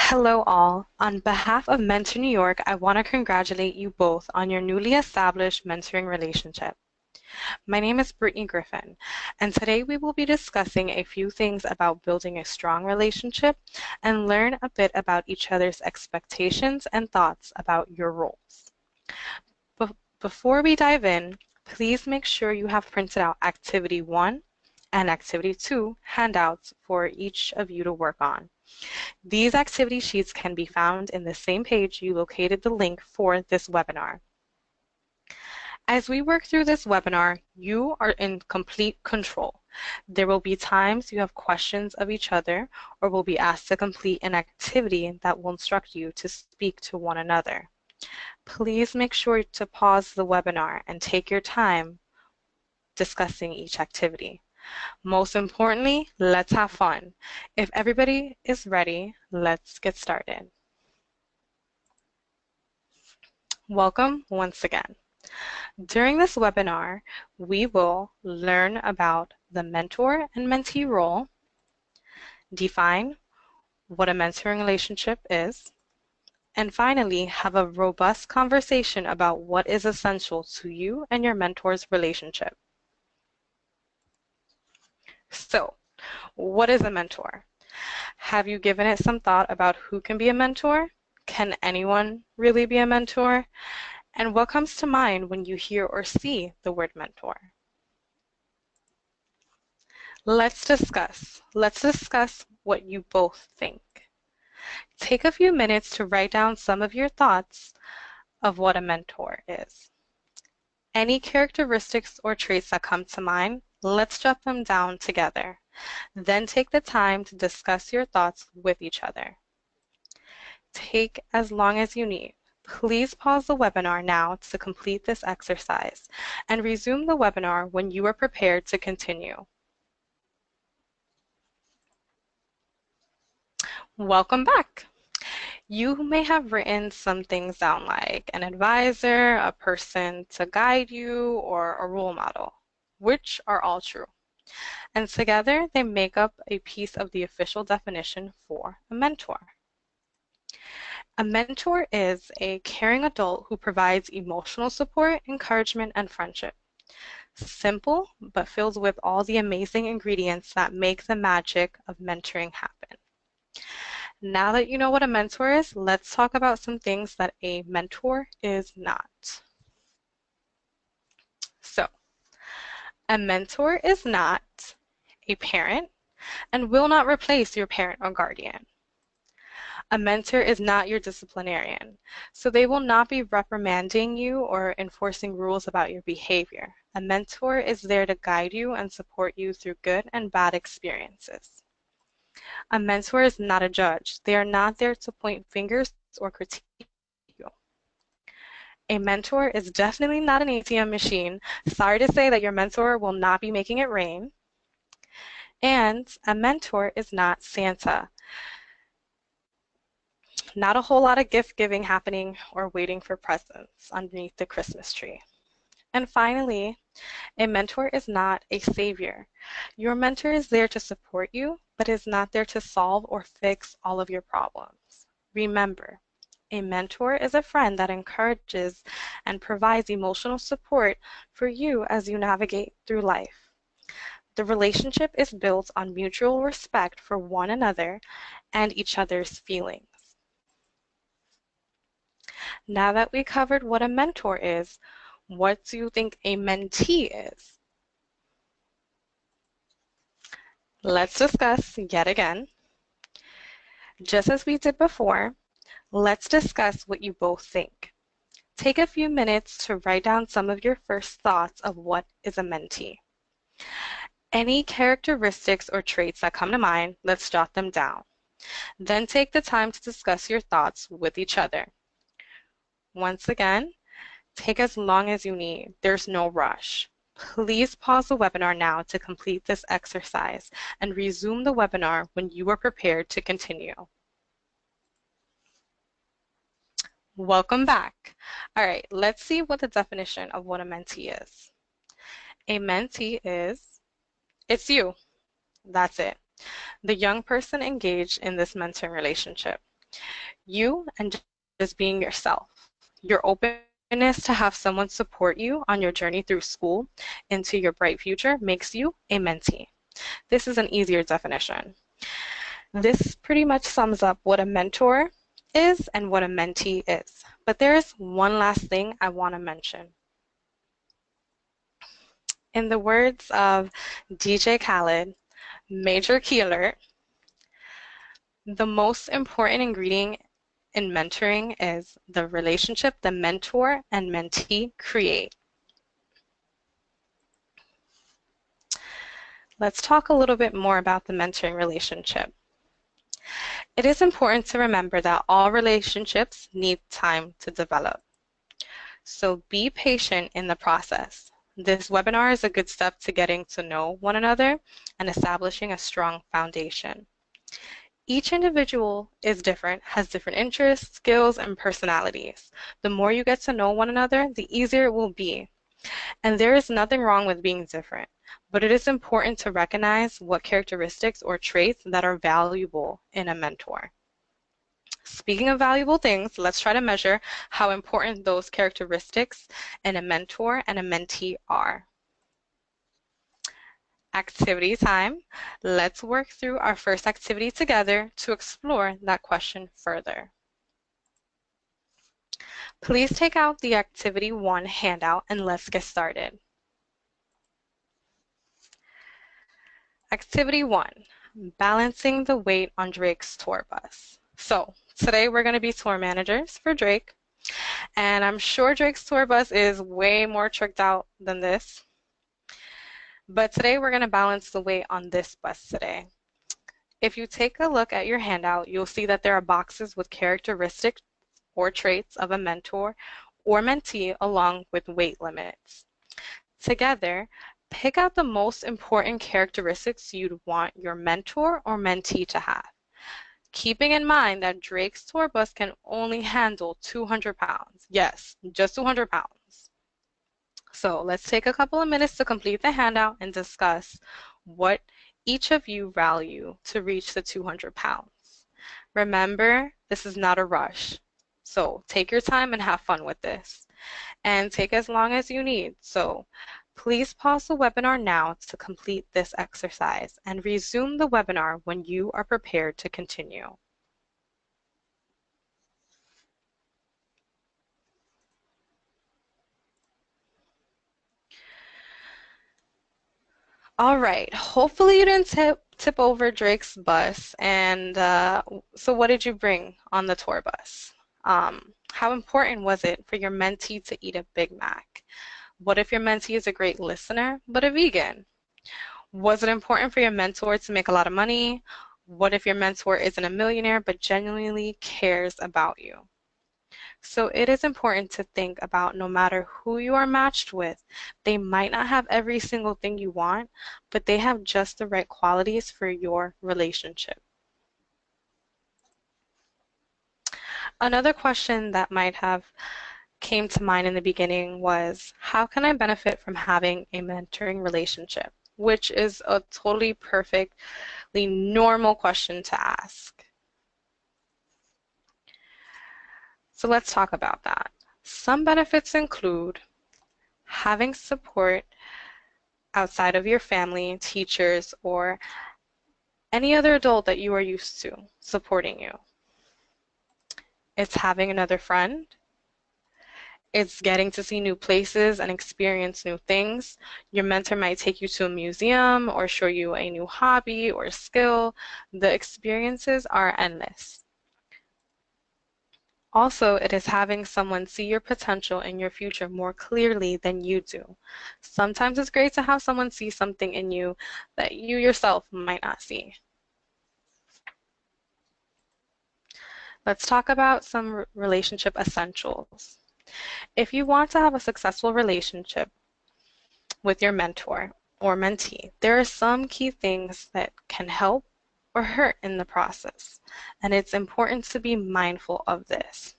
Hello all. On behalf of Mentor New York, I want to congratulate you both on your newly established mentoring relationship. My name is Brittany Griffin, and today we will be discussing a few things about building a strong relationship and learn a bit about each other's expectations and thoughts about your roles. Be- Before we dive in, please make sure you have printed out Activity 1 and Activity 2 handouts for each of you to work on. These activity sheets can be found in the same page you located the link for this webinar. As we work through this webinar, you are in complete control. There will be times you have questions of each other or will be asked to complete an activity that will instruct you to speak to one another. Please make sure to pause the webinar and take your time discussing each activity. Most importantly, let's have fun. If everybody is ready, let's get started. Welcome once again. During this webinar, we will learn about the mentor and mentee role, define what a mentoring relationship is, and finally, have a robust conversation about what is essential to you and your mentor's relationship. So, what is a mentor? Have you given it some thought about who can be a mentor? Can anyone really be a mentor? And what comes to mind when you hear or see the word mentor? Let's discuss. Let's discuss what you both think. Take a few minutes to write down some of your thoughts of what a mentor is. Any characteristics or traits that come to mind, let's jot them down together. Then take the time to discuss your thoughts with each other. Take as long as you need. Please pause the webinar now to complete this exercise and resume the webinar when you are prepared to continue. Welcome back. You may have written some things down like an advisor, a person to guide you, or a role model, which are all true. And together they make up a piece of the official definition for a mentor. A mentor is a caring adult who provides emotional support, encouragement, and friendship. Simple, but filled with all the amazing ingredients that make the magic of mentoring happen. Now that you know what a mentor is, let's talk about some things that a mentor is not. So, a mentor is not a parent and will not replace your parent or guardian. A mentor is not your disciplinarian, so they will not be reprimanding you or enforcing rules about your behavior. A mentor is there to guide you and support you through good and bad experiences. A mentor is not a judge. They are not there to point fingers or critique you. A mentor is definitely not an ATM machine. Sorry to say that your mentor will not be making it rain. And a mentor is not Santa. Not a whole lot of gift giving happening or waiting for presents underneath the Christmas tree. And finally, a mentor is not a savior. Your mentor is there to support you, but is not there to solve or fix all of your problems. Remember, a mentor is a friend that encourages and provides emotional support for you as you navigate through life. The relationship is built on mutual respect for one another and each other's feelings. Now that we covered what a mentor is, what do you think a mentee is? Let's discuss yet again. Just as we did before, let's discuss what you both think. Take a few minutes to write down some of your first thoughts of what is a mentee. Any characteristics or traits that come to mind, let's jot them down. Then take the time to discuss your thoughts with each other. Once again, take as long as you need. There's no rush. Please pause the webinar now to complete this exercise and resume the webinar when you are prepared to continue. Welcome back. All right, let's see what the definition of what a mentee is. A mentee is, it's you. That's it. The young person engaged in this mentoring relationship. You and just being yourself. Your openness to have someone support you on your journey through school into your bright future makes you a mentee. This is an easier definition. This pretty much sums up what a mentor is and what a mentee is. But there is one last thing I want to mention. In the words of DJ Khaled, Major Key Alert, the most important ingredient in mentoring is the relationship the mentor and mentee create. Let's talk a little bit more about the mentoring relationship. It is important to remember that all relationships need time to develop. So be patient in the process. This webinar is a good step to getting to know one another and establishing a strong foundation. Each individual is different, has different interests, skills, and personalities. The more you get to know one another, the easier it will be. And there is nothing wrong with being different, but it is important to recognize what characteristics or traits that are valuable in a mentor. Speaking of valuable things, let's try to measure how important those characteristics in a mentor and a mentee are. Activity time. Let's work through our first activity together to explore that question further. Please take out the Activity 1 handout and let's get started. Activity 1, balancing the weight on Drake's tour bus. So today we're going to be tour managers for Drake, and I'm sure Drake's tour bus is way more tricked out than this. But today we're going to balance the weight on this bus today. If you take a look at your handout, you'll see that there are boxes with characteristics or traits of a mentor or mentee along with weight limits. Together, pick out the most important characteristics you'd want your mentor or mentee to have, keeping in mind that Drake's tour bus can only handle 200 pounds. Yes, just 200 pounds. So let's take a couple of minutes to complete the handout and discuss what each of you value to reach the 200 pounds. Remember, this is not a rush. So take your time and have fun with this. And take as long as you need. So please pause the webinar now to complete this exercise and resume the webinar when you are prepared to continue. All right, hopefully you didn't tip over Drake's bus. And so what did you bring on the tour bus? How important was it for your mentee to eat a Big Mac? What if your mentee is a great listener, but a vegan? Was it important for your mentor to make a lot of money? What if your mentor isn't a millionaire, but genuinely cares about you? So it is important to think about no matter who you are matched with, they might not have every single thing you want, but they have just the right qualities for your relationship. Another question that might have came to mind in the beginning was, how can I benefit from having a mentoring relationship? Which is a totally perfectly normal question to ask. So let's talk about that. Some benefits include having support outside of your family, teachers, or any other adult that you are used to supporting you. It's having another friend. It's getting to see new places and experience new things. Your mentor might take you to a museum or show you a new hobby or skill. The experiences are endless. Also, it is having someone see your potential in your future more clearly than you do. Sometimes it's great to have someone see something in you that you yourself might not see. Let's talk about some relationship essentials. If you want to have a successful relationship with your mentor or mentee, there are some key things that can help or hurt in the process, and it's important to be mindful of this.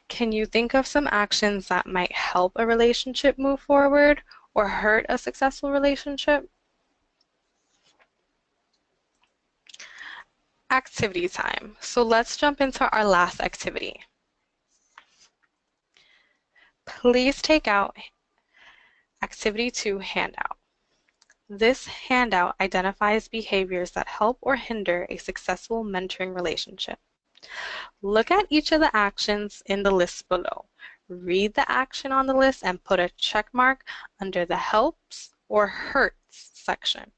Can you think of some actions that might help a relationship move forward or hurt a successful relationship? activity time. So let's jump into our last activity. Please take out Activity 2 Handout. This handout identifies behaviors that help or hinder a successful mentoring relationship. Look at each of the actions in the list below. Read the action on the list and put a check mark under the helps or hurts section.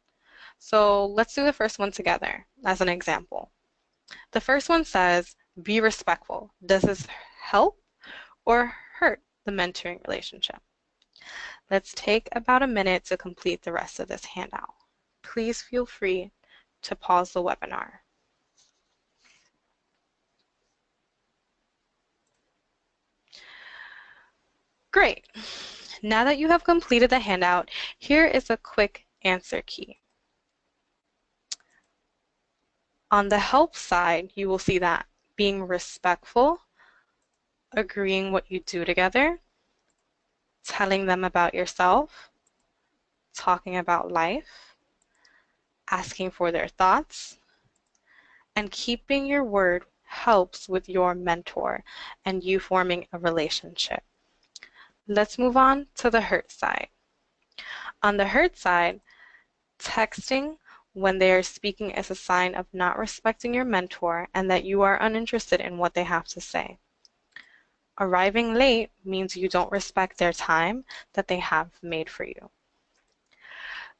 So let's do the first one together as an example. The first one says, be respectful. Does this help or hurt the mentoring relationship? Let's take about a minute to complete the rest of this handout. Please feel free to pause the webinar. Great. Now that you have completed the handout, here is a quick answer key. On the help side, you will see that being respectful, agreeing what you do together, telling them about yourself, talking about life, asking for their thoughts, and keeping your word helps with your mentor and you forming a relationship. Let's move on to the hurt side. On the hurt side, texting when they are speaking is a sign of not respecting your mentor and that you are uninterested in what they have to say. Arriving late means you don't respect their time that they have made for you.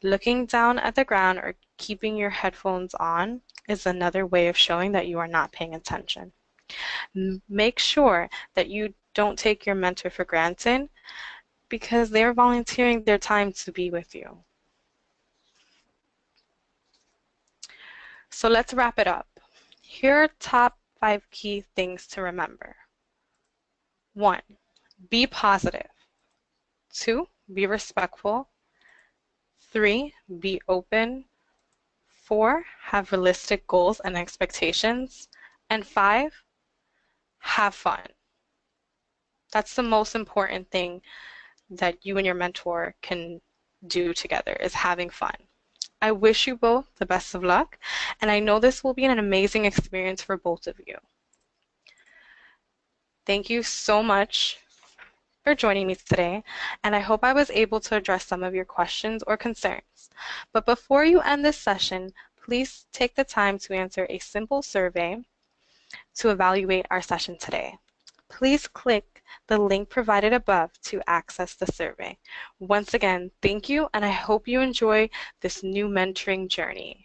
Looking down at the ground or keeping your headphones on is another way of showing that you are not paying attention. Make sure that you don't take your mentor for granted because they're volunteering their time to be with you. So let's wrap it up. Here are top 5 key things to remember. 1. Be positive. 2. Be respectful. 3. Be open. 4. Have realistic goals and expectations. And 5. Have fun. That's the most important thing that you and your mentor can do together, is having fun. I wish you both the best of luck, and I know this will be an amazing experience for both of you. Thank you so much for joining me today, and I hope I was able to address some of your questions or concerns. But before you end this session, please take the time to answer a simple survey to evaluate our session today. Please click the link provided above to access the survey. Once again, thank you, and I hope you enjoy this new mentoring journey.